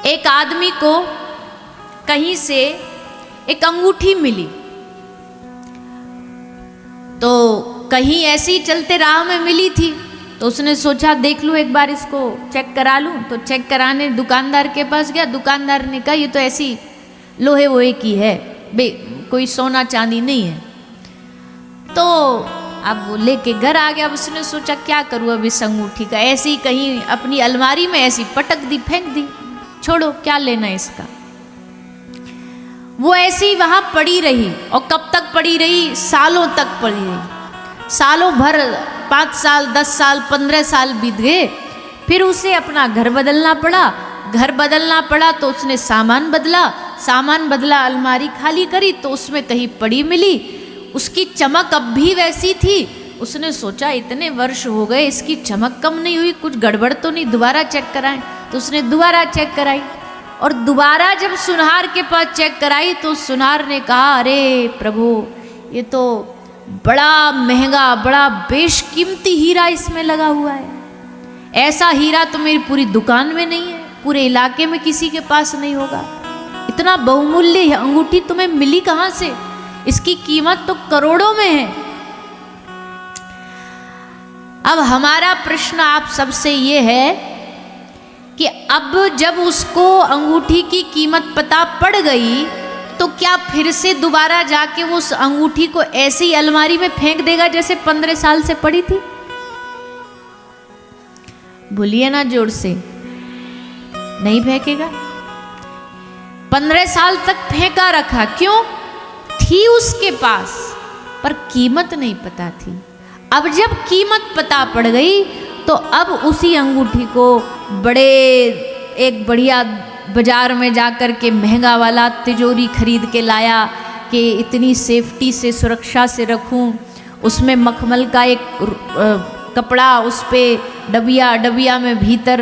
एक आदमी को कहीं से एक अंगूठी मिली, तो कहीं ऐसे ही चलते राह में मिली थी, तो उसने सोचा देख लूँ एक बार, इसको चेक करा लूँ। तो चेक कराने दुकानदार के पास गया। दुकानदार ने कहा ये तो ऐसी लोहे वोहे की है, कोई सोना चांदी नहीं है। तो अब वो लेके घर आ गया। अब उसने सोचा क्या करूँ अब इस अंगूठी का, ऐसी कहीं अपनी अलमारी में ऐसी पटक दी, फेंक दी, छोड़ो क्या लेना इसका। वो ऐसी वहां पड़ी रही, और कब तक पड़ी रही, सालों तक पड़ी रही। सालों भर, 5 साल, 10 साल, 15 साल बीत गए। फिर उसे अपना घर बदलना पड़ा। घर बदलना पड़ा तो उसने सामान बदला, अलमारी खाली करी तो उसमें कहीं पड़ी मिली। उसकी चमक अब भी वैसी थी। उसने सोचा इतने वर्ष हो गए, इसकी चमक कम नहीं हुई, कुछ गड़बड़ तो नहीं, दोबारा चेक कराएं। तो उसने दोबारा चेक कराई, और दोबारा जब सुनार के पास चेक कराई तो सुनार ने कहा अरे प्रभु, ये तो बड़ा महंगा, बड़ा बेशकीमती हीरा इसमें लगा हुआ है। ऐसा हीरा तो मेरी पूरी दुकान में नहीं है, पूरे इलाके में किसी के पास नहीं होगा। इतना बहुमूल्य अंगूठी तुम्हें मिली कहां से? इसकी कीमत तो करोड़ों में है। अब हमारा प्रश्न आप सबसे ये है कि अब जब उसको अंगूठी की कीमत पता पड़ गई तो क्या फिर से दोबारा जाके वो उस अंगूठी को ऐसे ही अलमारी में फेंक देगा जैसे 15 साल से पड़ी थी? बोलिए ना जोर से, नहीं फेंकेगा। 15 साल तक फेंका रखा, क्यों? थी उसके पास, पर कीमत नहीं पता थी। अब जब कीमत पता पड़ गई तो अब उसी अंगूठी को एक बढ़िया बाजार में जाकर के महंगा वाला तिजोरी खरीद के लाया कि इतनी सेफ्टी से, सुरक्षा से रखूं। उसमें मखमल का एक कपड़ा, उस पे डबिया में भीतर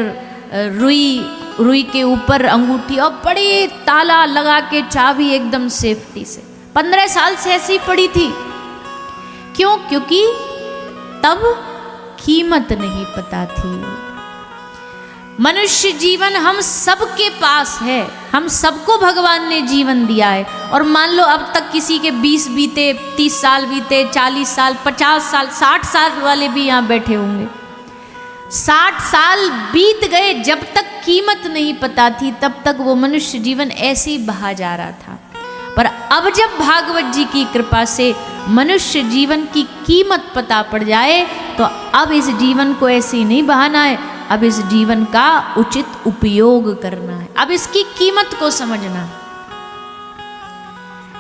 रुई के ऊपर अंगूठी, और बड़े ताला लगा के चाबी एकदम सेफ्टी से। 15 साल से ऐसी पड़ी थी। क्यों? क्योंकि तब कीमत नहीं पता थी। मनुष्य जीवन हम सबके पास है, हम सबको भगवान ने जीवन दिया है। और मान लो अब तक किसी के 20 बीते, 30 साल बीते, 40 साल, 50 साल, 60 साल वाले भी यहाँ बैठे होंगे। 60 साल बीत गए, जब तक कीमत नहीं पता थी तब तक वो मनुष्य जीवन ऐसे ही बहा जा रहा था। पर अब जब भागवत जी की कृपा से मनुष्य जीवन की कीमत पता पड़ जाए तो अब इस जीवन को ऐसे ही नहीं बहाना है, अब इस जीवन का उचित उपयोग करना है, अब इसकी कीमत को समझना है।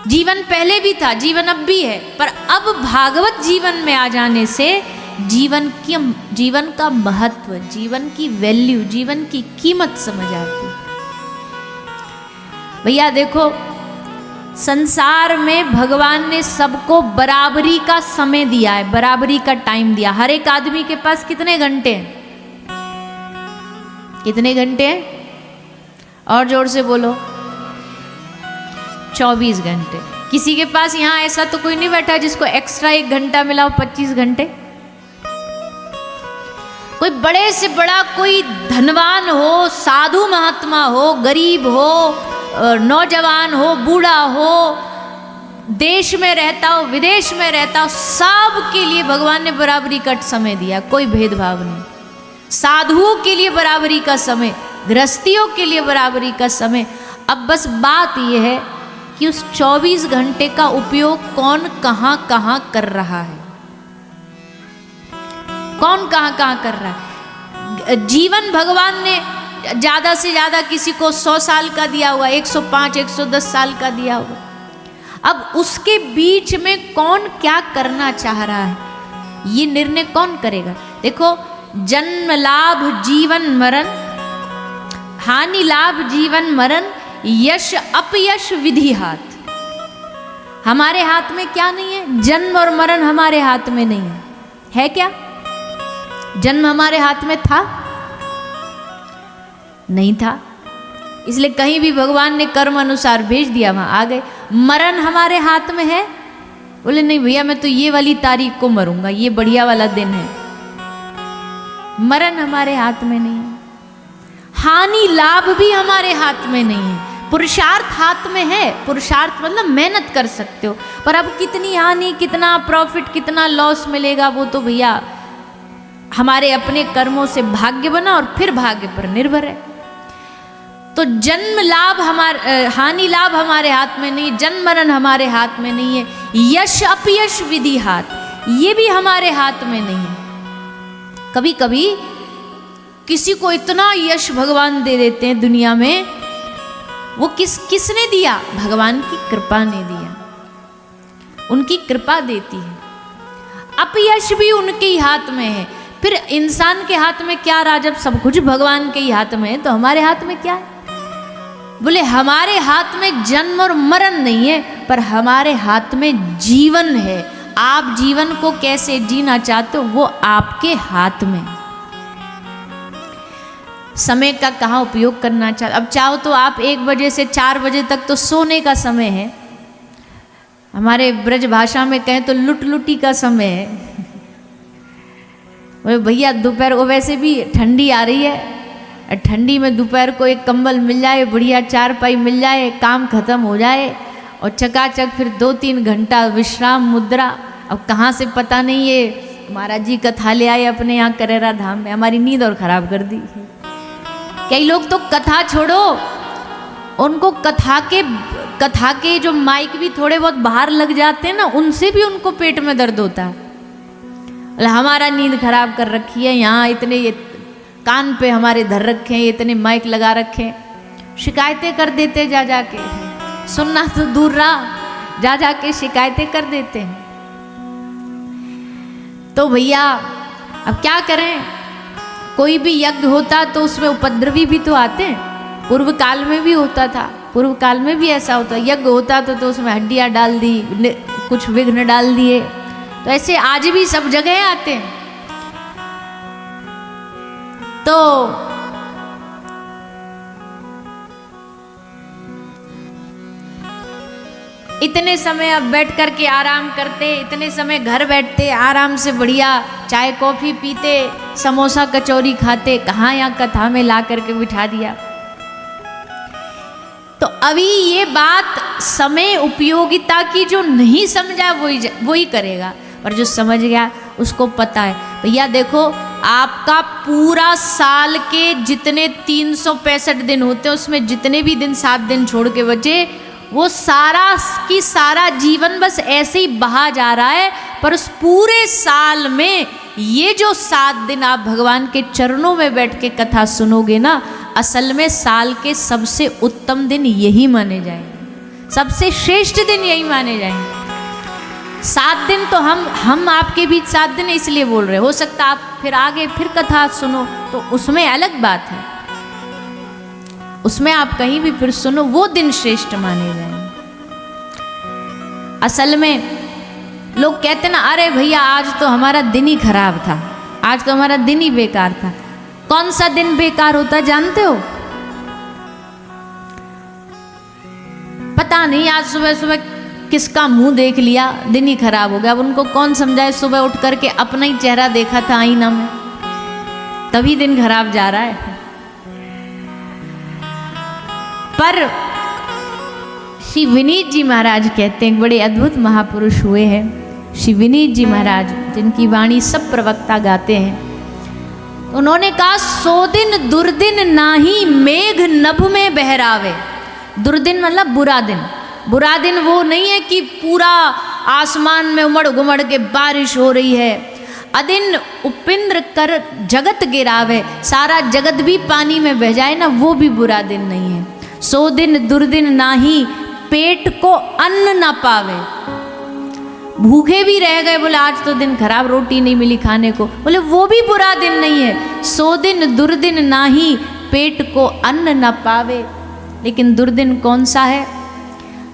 जीवन पहले भी था, जीवन अब भी है, पर अब भागवत जीवन में आ जाने से जीवन का महत्व, जीवन की वैल्यू, जीवन की कीमत समझ आती। भैया देखो, संसार में भगवान ने सबको बराबरी का समय दिया है, बराबरी का टाइम दिया। हर एक आदमी के पास कितने घंटे हैं? कितने घंटे हैं? और जोर से बोलो। 24 घंटे। किसी के पास यहां ऐसा तो कोई नहीं बैठा जिसको एक्स्ट्रा 1 घंटा मिला हो, 25 घंटे। कोई बड़े से बड़ा, कोई धनवान हो, साधु महात्मा हो, गरीब हो, नौजवान हो, बूढ़ा हो, देश में रहता हो, विदेश में रहता हो, सब के लिए भगवान ने बराबरी का समय दिया, कोई भेदभाव नहीं। साधुओं के लिए बराबरी का समय, गृहस्थियों के लिए बराबरी का समय। अब बस बात यह है कि उस 24 घंटे का उपयोग कौन कहां कहां कर रहा है, कौन कहां कहां कर रहा है। जीवन भगवान ने ज्यादा से ज्यादा किसी को 100 साल का दिया हुआ, 105, 110 साल का दिया हुआ। अब उसके बीच में कौन क्या करना चाह रहा है, ये निर्णय कौन करेगा? देखो, जन्म लाभ जीवन मरण, हानि लाभ जीवन मरण, यश अपयश विधि हाथ। हमारे हाथ में क्या नहीं है? जन्म और मरण हमारे हाथ में नहीं है। है क्या? जन्म हमारे हाथ में था? नहीं था। इसलिए कहीं भी भगवान ने कर्म अनुसार भेज दिया, वहां आ गए। मरण हमारे हाथ में है? बोले नहीं भैया, मैं तो ये वाली तारीख को मरूंगा, ये बढ़िया वाला दिन है। मरण हमारे हाथ में नहीं है। हानि लाभ भी हमारे हाथ में नहीं है। पुरुषार्थ हाथ में है, पुरुषार्थ मतलब मेहनत कर सकते हो, पर अब कितनी हानि, कितना प्रॉफिट, कितना लॉस मिलेगा, वो तो भैया हमारे अपने कर्मों से भाग्य बना और फिर भाग्य पर निर्भर है। तो जन्म लाभ हानि लाभ हमारे हाथ में नहीं, जन्म मरण हमारे हाथ में नहीं है, यश अपयश विधि हाथ, ये भी हमारे हाथ में नहीं है। कभी कभी किसी को इतना यश भगवान दे देते हैं दुनिया में, वो किसने दिया? भगवान की कृपा ने दिया, उनकी कृपा देती है। अपयश भी उनके ही हाथ में है। फिर इंसान के हाथ में क्या रहा? जब सब कुछ भगवान के ही हाथ में है तो हमारे हाथ में क्या है? बोले हमारे हाथ में जन्म और मरण नहीं है, पर हमारे हाथ में जीवन है। आप जीवन को कैसे जीना चाहते हो वो आपके हाथ में। समय का कहाँ उपयोग करना चाहते, अब चाहो तो आप 1 बजे से 4 बजे तक तो सोने का समय है, हमारे ब्रज भाषा में कहें तो लुटी का समय है। भैया दोपहर को वैसे भी ठंडी आ रही है, ठंडी में दोपहर को एक कंबल मिल जाए, बढ़िया चारपाई मिल जाए, काम खत्म हो जाए और चकाचक फिर 2-3 घंटा विश्राम मुद्रा। अब कहाँ से पता नहीं, ये महाराज जी कथा ले आए अपने यहाँ करेरा धाम में, हमारी नींद और खराब कर दी। कई लोग तो कथा छोड़ो, उनको कथा के जो माइक भी थोड़े बहुत बाहर लग जाते हैं ना, उनसे भी उनको पेट में दर्द होता है। हमारा नींद खराब कर रखी है, यहाँ इतने ये कान पे हमारे धर रखे हैं, इतने माइक लगा रखे हैं, शिकायतें कर देते जा जाके, सुनना तो दूर रहा, जा जाके शिकायतें कर देते हैं। तो भैया अब क्या करें, कोई भी यज्ञ होता तो उसमें उपद्रवी भी तो आते हैं। पूर्व काल में भी होता था, पूर्व काल में भी ऐसा होता, यज्ञ होता तो उसमें हड्डियाँ डाल दी, कुछ विघ्न डाल दिए, तो ऐसे आज भी सब जगह आते हैं। तो इतने समय अब बैठ करके आराम करते, इतने समय घर बैठते आराम से बढ़िया चाय कॉफी पीते, समोसा कचौरी खाते, कहाँ यहाँ कथा में ला करके बिठा दिया। तो अभी ये बात समय उपयोगिता की जो नहीं समझा वही करेगा, पर जो समझ गया उसको पता है। भैया देखो, आपका पूरा साल के जितने 365 दिन होते हैं, उसमें जितने भी दिन 7 दिन छोड़ के बचे, वो सारा जीवन बस ऐसे ही बहा जा रहा है। पर उस पूरे साल में ये जो 7 दिन आप भगवान के चरणों में बैठ के कथा सुनोगे ना, असल में साल के सबसे उत्तम दिन यही माने जाएंगे, सबसे श्रेष्ठ दिन यही माने जाएंगे। 7 दिन तो हम आपके बीच 7 दिन इसलिए बोल रहे, हो सकता आप फिर आगे फिर कथा सुनो तो उसमें अलग बात है, उसमें आप कहीं भी फिर सुनो, वो दिन श्रेष्ठ माने जाएंगे। असल में लोग कहते ना, अरे भैया आज तो हमारा दिन ही खराब था, आज तो हमारा दिन ही बेकार था। कौन सा दिन बेकार होता जानते हो? पता नहीं, आज सुबह सुबह किसका मुंह देख लिया, दिन ही खराब हो गया। अब उनको कौन समझाए, सुबह उठ करके अपना ही चेहरा देखा था आईना में, तभी दिन खराब जा रहा है। पर श्री विनीत जी महाराज कहते हैं, बड़े अद्भुत महापुरुष हुए हैं श्री विनीत जी महाराज, जिनकी वाणी सब प्रवक्ता गाते हैं। उन्होंने कहा, 100 दिन दुर्दिन नाही मेघ नभ में बहरावे। दुर्दिन मतलब बुरा दिन। बुरा दिन वो नहीं है कि पूरा आसमान में उमड़ घुमड़ के बारिश हो रही है। अदिन उपिंद्र कर जगत गिरावे, सारा जगत भी पानी में बह जाए ना, वो भी बुरा दिन नहीं है। 100 दिन दुर्दिन नाही पेट को अन्न ना पावे। भूखे भी रह गए, बोले आज तो दिन खराब, रोटी नहीं मिली खाने को, बोले वो भी बुरा दिन नहीं है। 100 दिन दुर्दिन नाही पेट को अन्न ना पावे। लेकिन दुर्दिन कौन सा है?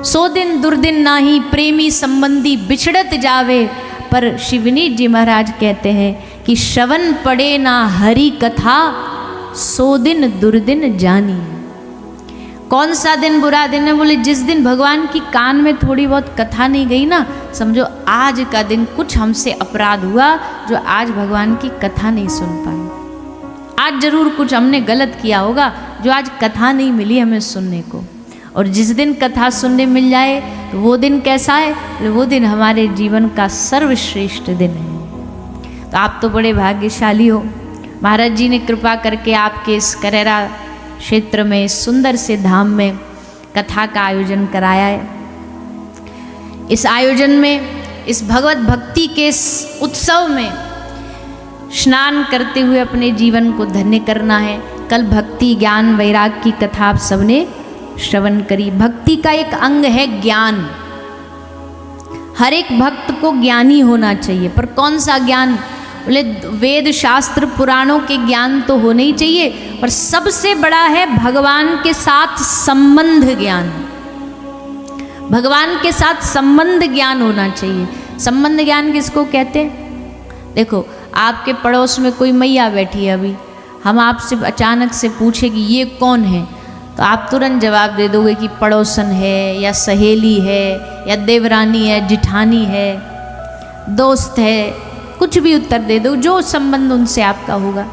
100 दिन दुर्दिन नाही प्रेमी संबंधी बिछड़त जावे। पर श्री विनीत जी महाराज कहते हैं कि श्रवण पड़े ना हरि कथा, 100 दिन दुर्दिन जानी। कौन सा दिन बुरा दिन है? बोले जिस दिन भगवान की कान में थोड़ी बहुत कथा नहीं गई ना, समझो आज का दिन कुछ हमसे अपराध हुआ जो आज भगवान की कथा नहीं सुन पाए। आज जरूर कुछ हमने गलत किया होगा जो आज कथा नहीं मिली हमें सुनने को। और जिस दिन कथा सुनने मिल जाए तो वो दिन कैसा है? वो दिन हमारे जीवन का सर्वश्रेष्ठ दिन है। तो आप तो बड़े भाग्यशाली हो, महाराज जी ने कृपा करके आपके इस करेरा क्षेत्र में सुंदर से धाम में कथा का आयोजन कराया है। इस आयोजन में, इस भगवत भक्ति के इस उत्सव में स्नान करते हुए अपने जीवन को धन्य करना है। कल भक्ति ज्ञान वैराग की कथा आप सबने श्रवण करी। भक्ति का एक अंग है ज्ञान। हर एक भक्त को ज्ञानी होना चाहिए, पर कौन सा ज्ञान? बोले वेद शास्त्र पुराणों के ज्ञान तो होने ही चाहिए, पर सबसे बड़ा है भगवान के साथ संबंध ज्ञान। भगवान के साथ संबंध ज्ञान होना चाहिए। संबंध ज्ञान किसको कहते हैं? देखो, आपके पड़ोस में कोई मैया बैठी है, अभी हम आपसे अचानक से पूछे कि ये कौन है, तो आप तुरंत जवाब दे दोगे कि पड़ोसन है, या सहेली है, या देवरानी है, जिठानी है, दोस्त है, कुछ भी उत्तर दे दो, जो संबंध उनसे आपका होगा।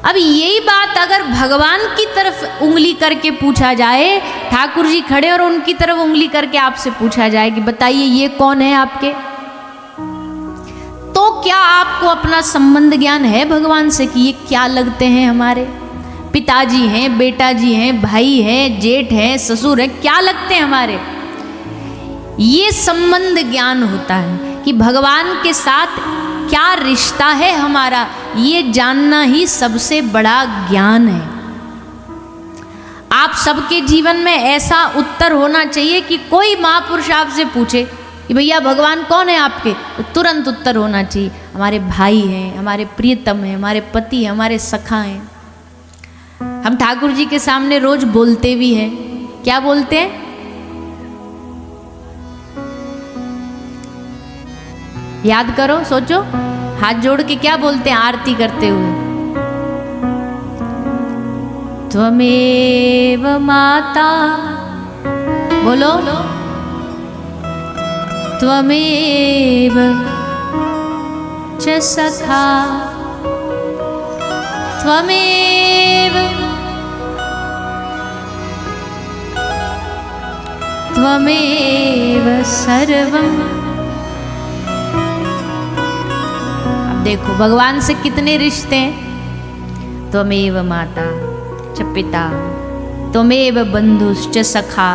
अब यही बात अगर भगवान की तरफ उंगली करके पूछा जाए, ठाकुर जी खड़े और उनकी तरफ उंगली करके आपसे पूछा जाए कि बताइए ये कौन है आपके, तो क्या आपको अपना संबंध ज्ञान है भगवान से कि ये क्या लगते हैं? हमारे पिताजी हैं, बेटा जी हैं, भाई हैं, जेठ हैं, ससुर हैं, क्या लगते हैं हमारे? ये संबंध ज्ञान होता है कि भगवान के साथ क्या रिश्ता है हमारा, ये जानना ही सबसे बड़ा ज्ञान है। आप सबके जीवन में ऐसा उत्तर होना चाहिए कि कोई महापुरुष आपसे पूछे कि भैया भगवान कौन है आपके, तो तुरंत उत्तर होना चाहिए हमारे भाई हैं, हमारे प्रियतम हैं, हमारे पति हैं, हमारे सखा हैं। हम ठाकुर जी के सामने रोज बोलते भी हैं। क्या बोलते हैं? याद करो, सोचो, हाथ जोड़ के क्या बोलते हैं आरती करते हुए? त्वमेव माता, बोलो, त्वमेव च सखा, त्वमेव त्वमेव सर्वम। अब देखो भगवान से कितने रिश्ते हैं। त्वमेव माता च पिता, त्वमेव बंधुश्च सखा,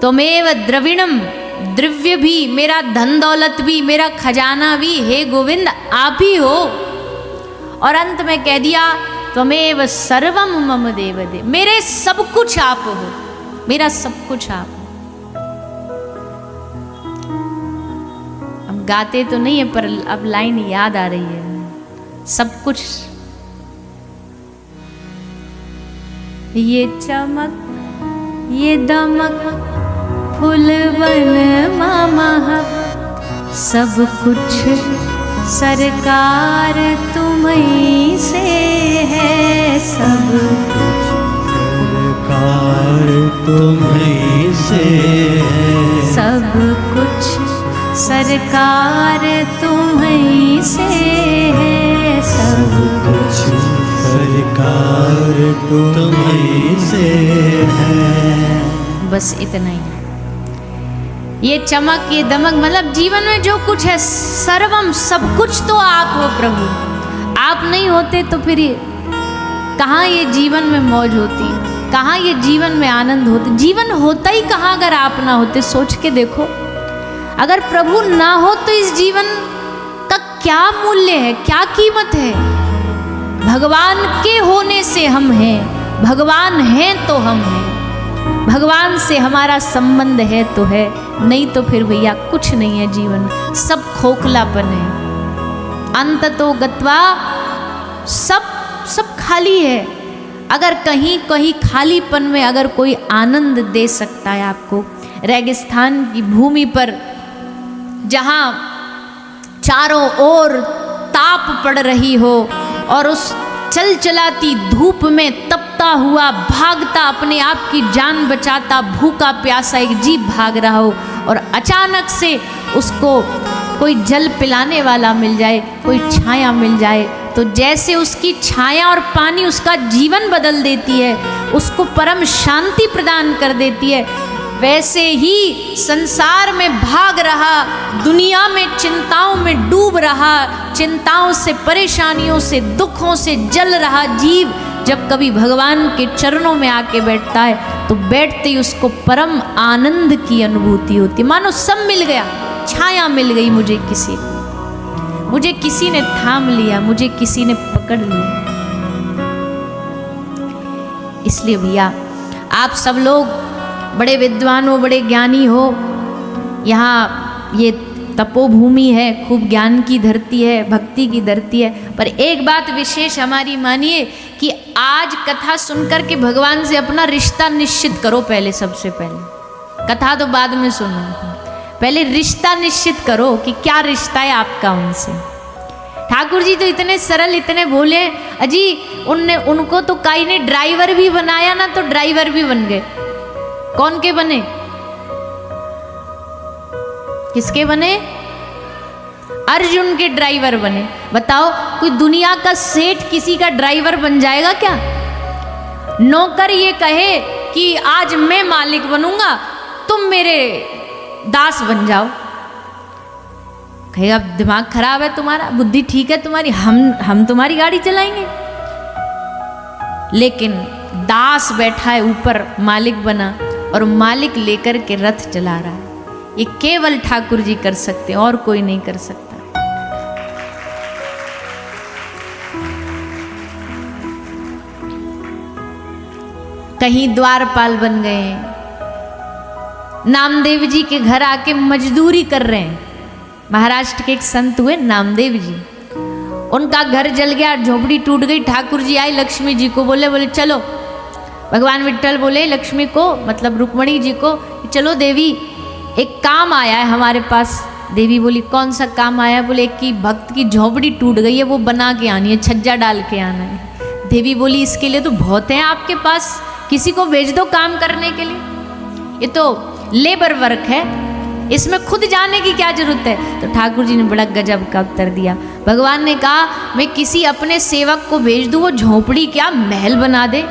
त्वमेव द्रविणम, द्रव्य भी, मेरा धन दौलत भी, मेरा खजाना भी, हे गोविंद आप ही हो। और अंत में कह दिया त्वमेव सर्वम मम देव दे, मेरे सब कुछ आप हो, मेरा सब कुछ आप हो। हम गाते तो नहीं है, पर अब लाइन याद आ रही है। सब कुछ, ये चमक ये दमक फूलवन महक, सब कुछ सरकार तुम्हीं से है, सब सरकार तुम्हीं से है, सब कुछ सरकार तुम्हीं से है, सब कुछ सरकार तुम्हीं से है। बस इतना ही। ये चमक ये दमक मतलब जीवन में जो कुछ है सर्वम, सब कुछ तो आप हो प्रभु। आप नहीं होते तो फिर कहाँ ये जीवन में मौज होती, कहाँ ये जीवन में आनंद होते, जीवन होता ही कहाँ अगर आप ना होते। सोच के देखो, अगर प्रभु ना हो तो इस जीवन का क्या मूल्य है, क्या कीमत है? भगवान के होने से हम हैं, भगवान हैं तो हम हैं, भगवान से हमारा संबंध है तो है, नहीं तो फिर भैया कुछ नहीं है जीवन, सब खोखलापन है। अंत तो गत्वा सब खाली है। अगर कहीं कहीं खालीपन में अगर कोई आनंद दे सकता है आपको, रेगिस्तान की भूमि पर जहाँ चारों ओर ताप पड़ रही हो और उस चल चलाती धूप में तपता हुआ भागता अपने आप की जान बचाता भूखा प्यासा एक जीव भाग रहा हो और अचानक से उसको कोई जल पिलाने वाला मिल जाए, कोई छाया मिल जाए, तो जैसे उसकी छाया और पानी उसका जीवन बदल देती है, उसको परम शांति प्रदान कर देती है, वैसे ही संसार में भाग रहा, दुनिया में चिंताओं में डूब रहा, चिंताओं से, परेशानियों से, दुखों से जल रहा जीव जब कभी भगवान के चरणों में आके बैठता है तो बैठते ही उसको परम आनंद की अनुभूति होती है। मानो सब मिल गया, छाया मिल गई, मुझे किसी ने थाम लिया, मुझे किसी ने पकड़ लिया। इसलिए भैया आप सब लोग बड़े विद्वान हो, बड़े ज्ञानी हो, यहाँ ये तपोभूमि है, खूब ज्ञान की धरती है, भक्ति की धरती है, पर एक बात विशेष हमारी मानिए कि आज कथा सुनकर के भगवान से अपना रिश्ता निश्चित करो। पहले, सबसे पहले, कथा तो बाद में सुनो, पहले रिश्ता निश्चित करो कि क्या रिश्ता है आपका उनसे। ठाकुर जी तो इतने सरल, इतने भोले, अजी उनको तो काई ने ड्राइवर भी बनाया ना, तो ड्राइवर भी बन गए। कौन के बने? किसके बने? अर्जुन के ड्राइवर बने। बताओ, कोई दुनिया का सेठ किसी का ड्राइवर बन जाएगा क्या? नौकर ये कहे कि आज मैं मालिक बनूंगा, तुम मेरे दास बन जाओ, कहेगा दिमाग खराब है तुम्हारा, बुद्धि ठीक है तुम्हारी, हम तुम्हारी गाड़ी चलाएंगे। लेकिन दास बैठा है ऊपर, मालिक बना, और मालिक लेकर के रथ चला रहा है। ये केवल ठाकुर जी कर सकते हैं, और कोई नहीं कर सकता। कहीं द्वारपाल बन गए हैं, नामदेव जी के घर आके मजदूरी कर रहे हैं। महाराष्ट्र के एक संत हुए नामदेव जी, उनका घर जल गया, झोपड़ी टूट गई। ठाकुर जी आए लक्ष्मी जी को, बोले चलो, भगवान विट्ठल बोले लक्ष्मी को, मतलब रुक्मणी जी को, चलो देवी एक काम आया है हमारे पास। देवी बोली कौन सा काम आया? बोले एक की भक्त की झोपड़ी टूट गई है, वो बना के आनी है, छज्जा डाल के आना है। देवी बोली इसके लिए तो बहुत है आपके पास, किसी को भेज दो काम करने के लिए, ये तो लेबर वर्क है, इसमें खुद जाने की क्या जरूरत है? तो ठाकुर जी ने बड़ा गजब का उत्तर दिया। भगवान ने कहा मैं किसी अपने सेवक को भेज दूँ, वो झोपड़ी क्या महल बना दे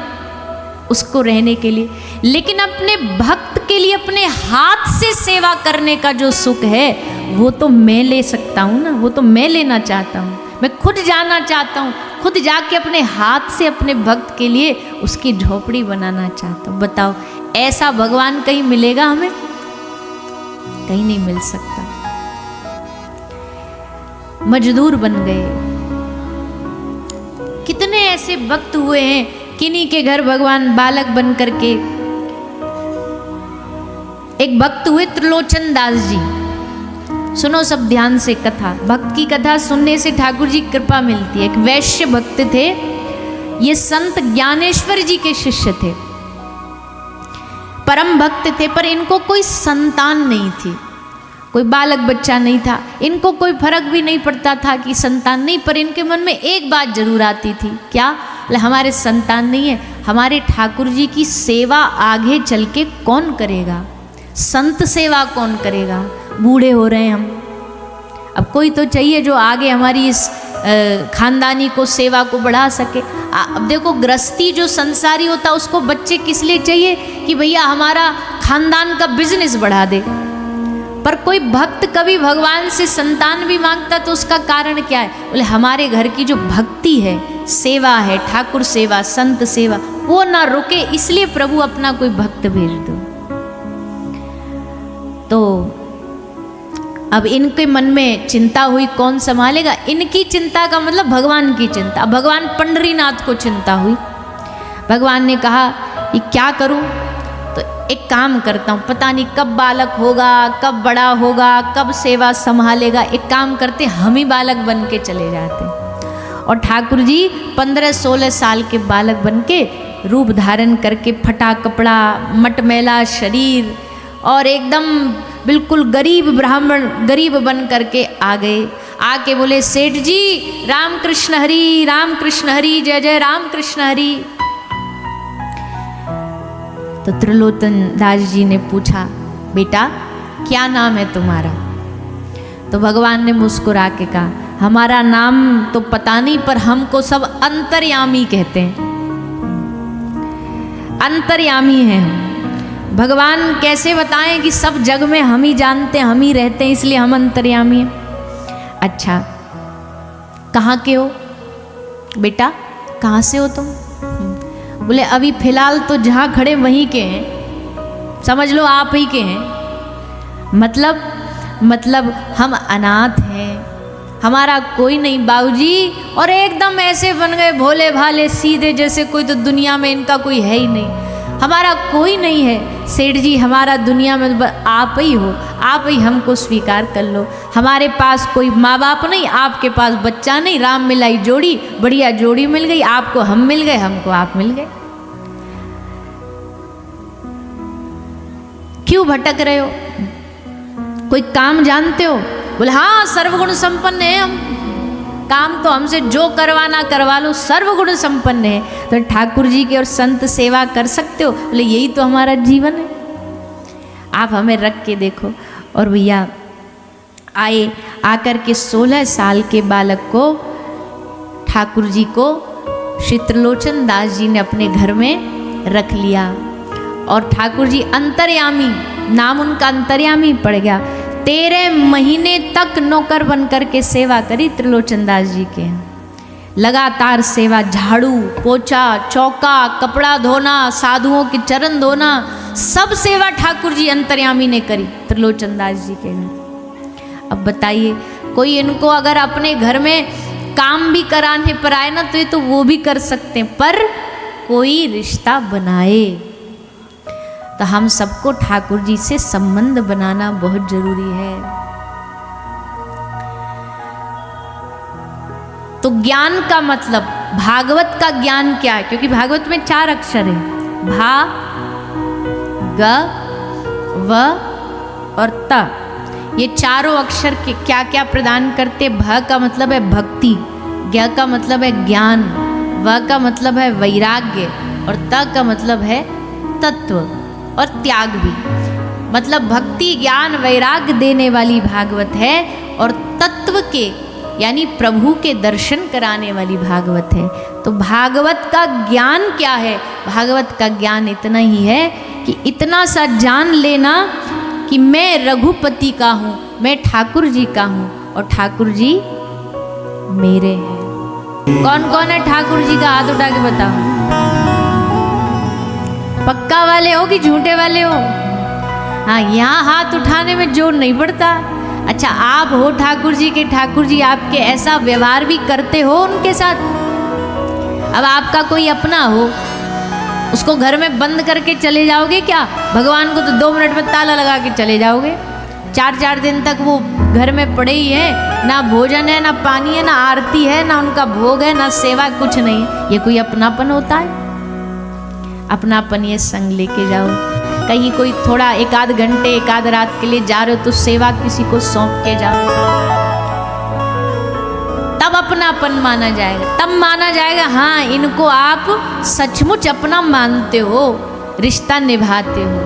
उसको रहने के लिए, लेकिन अपने भक्त के लिए अपने हाथ से सेवा करने का जो सुख है वो तो मैं ले सकता हूँ ना, वो तो मैं लेना चाहता हूँ। मैं खुद जाना चाहता हूँ, खुद जाके अपने हाथ से अपने भक्त के लिए उसकी झोपड़ी बनाना चाहता हूँ। बताओ ऐसा भगवान कहीं मिलेगा हमें? कहीं नहीं मिल सकता। मजदूर बन गए। कितने ऐसे भक्त हुए हैं, किन्हीं के घर भगवान बालक बन करके। एक भक्त हुए त्रिलोचन दास जी, सुनो सब ध्यान से कथा। भक्त की कथा सुनने से ठाकुर जी कृपा मिलती है। एक वैश्य भक्त थे, ये संत ज्ञानेश्वर जी के शिष्य थे, परम भक्त थे, पर इनको कोई संतान नहीं थी, कोई बालक बच्चा नहीं था। इनको कोई फर्क भी नहीं पड़ता था कि संतान नहीं, पर इनके मन में एक बात जरूर आती थी, क्या? हमारे संतान नहीं है, हमारे ठाकुर जी की सेवा आगे चल के कौन करेगा? संत सेवा कौन करेगा? बूढ़े हो रहे हैं हम, अब कोई तो चाहिए जो आगे हमारी इस खानदानी को, सेवा को बढ़ा सके। अब देखो गृहस्थी जो संसारी होता उसको बच्चे किस लिए चाहिए? कि भैया हमारा खानदान का बिजनेस बढ़ा दे। पर कोई भक्त कभी भगवान से संतान भी मांगता तो उसका कारण क्या है? बोले हमारे घर की जो भक्ति है, सेवा है, ठाकुर सेवा, संत सेवा, वो ना रुके, इसलिए प्रभु अपना कोई भक्त भेज दो। तो अब इनके मन में चिंता हुई, कौन संभालेगा? इनकी चिंता का मतलब भगवान की चिंता। भगवान पंडरीनाथ को चिंता हुई। भगवान ने कहा कि क्या करूं? तो एक काम करता हूं, पता नहीं कब बालक होगा, कब बड़ा होगा, कब सेवा संभालेगा। एक काम करते, हम ही बालक बन के चले जाते। और ठाकुर जी 15-16 साल के बालक बन के रूप धारण करके, फटा कपड़ा, मटमैला शरीर, और एकदम बिल्कुल गरीब ब्राह्मण, गरीब बन करके आ गए। आके बोले सेठ जी राम कृष्ण हरि, जय जय राम कृष्ण हरि। तो त्रिलोचन दास जी ने पूछा बेटा क्या नाम है तुम्हारा? तो भगवान ने मुस्कुरा के कहा हमारा नाम तो पता नहीं, पर हमको सब अंतर्यामी कहते हैं। अंतर्यामी हैं हम। भगवान कैसे बताएं कि सब जग में हम ही जानते हैं, हम ही रहते हैं, इसलिए हम अंतर्यामी हैं। अच्छा, कहाँ के हो बेटा, कहाँ से हो तुम? बोले अभी फिलहाल तो जहाँ खड़े वहीं के हैं, समझ लो आप ही के हैं। मतलब हम अनाथ हैं, हमारा कोई नहीं बाबूजी। और एकदम ऐसे बन गए भोले भाले सीधे, जैसे कोई तो दुनिया में इनका कोई है ही नहीं, हमारा कोई नहीं है सेठ जी, हमारा दुनिया में आप ही हो, आप ही हमको स्वीकार कर लो। हमारे पास कोई माँ बाप नहीं, आपके पास बच्चा नहीं, राम मिलाई जोड़ी, बढ़िया जोड़ी मिल गई, आपको हम मिल गए, हमको आप मिल गए। क्यों भटक रहे हो? कोई काम जानते हो? बोले हाँ सर्वगुण संपन्न है हम, काम तो हमसे जो करवाना करवा लो, सर्वगुण संपन्न है। तो ठाकुर जी की और संत सेवा कर सकते हो? बोले यही तो हमारा जीवन है, आप हमें रख के देखो। और भैया आए, आकर के 16 साल के बालक को ठाकुर जी को श्री त्रिलोचन दास जी ने अपने घर में रख लिया। और ठाकुर जी अंतर्यामी, नाम उनका अंतर्यामी पड़ गया। 13 महीने तक नौकर बनकर के सेवा करी त्रिलोचन दास जी के। लगातार सेवा, झाड़ू पोछा चौका, कपड़ा धोना, साधुओं के चरण धोना, सब सेवा ठाकुर जी अंतर्यामी ने करी त्रिलोचन दास जी के घर। अब बताइए, कोई इनको अगर अपने घर में काम भी कराने पर आए ना, तो ये तो वो भी कर सकते हैं, पर कोई रिश्ता बनाए तो हम सबको ठाकुर जी से संबंध बनाना बहुत जरूरी है। तो ज्ञान का मतलब, भागवत का ज्ञान क्या है? क्योंकि भागवत में 4 अक्षर है, भा ग व और त। ये चारों अक्षर के क्या क्या प्रदान करते? भ का मतलब है भक्ति, ज्ञ का मतलब है ज्ञान, व का मतलब है वैराग्य, और त का मतलब है तत्व और त्याग भी। मतलब भक्ति ज्ञान वैराग्य देने वाली भागवत है, और तत्व के यानी प्रभु के दर्शन कराने वाली भागवत है। तो भागवत का ज्ञान क्या है? भागवत का ज्ञान इतना ही है कि इतना सा जान लेना कि मैं रघुपति का हूँ, मैं ठाकुर जी का हूँ, और ठाकुर जी मेरे हैं। कौन कौन है ठाकुर जी का? हाथ उठा के बताओ। पक्का वाले हो कि झूठे वाले हो? हाँ, यहाँ हाथ उठाने में जोर नहीं पड़ता। अच्छा, आप हो ठाकुर जी के, ठाकुर जी आपके ऐसा व्यवहार भी करते हो उनके साथ? अब आपका कोई अपना हो, उसको घर में बंद करके चले जाओगे क्या? भगवान को तो 2 मिनट में ताला लगा के चले जाओगे। 4-4 दिन तक वो घर में पड़े ही है, ना भोजन है, ना पानी है, ना आरती है, ना उनका भोग है, ना सेवा, कुछ नहीं। ये कोई अपनापन होता है? अपनापन ये संग लेके जाओ। कहीं कोई थोड़ा 1-8 घंटे 1-8 रात के लिए जा रहे हो तो सेवा किसी को सौंप के जाओ, तब अपनापन माना जाएगा। तब माना जाएगा हाँ, इनको आप सचमुच अपना मानते हो, रिश्ता निभाते हो।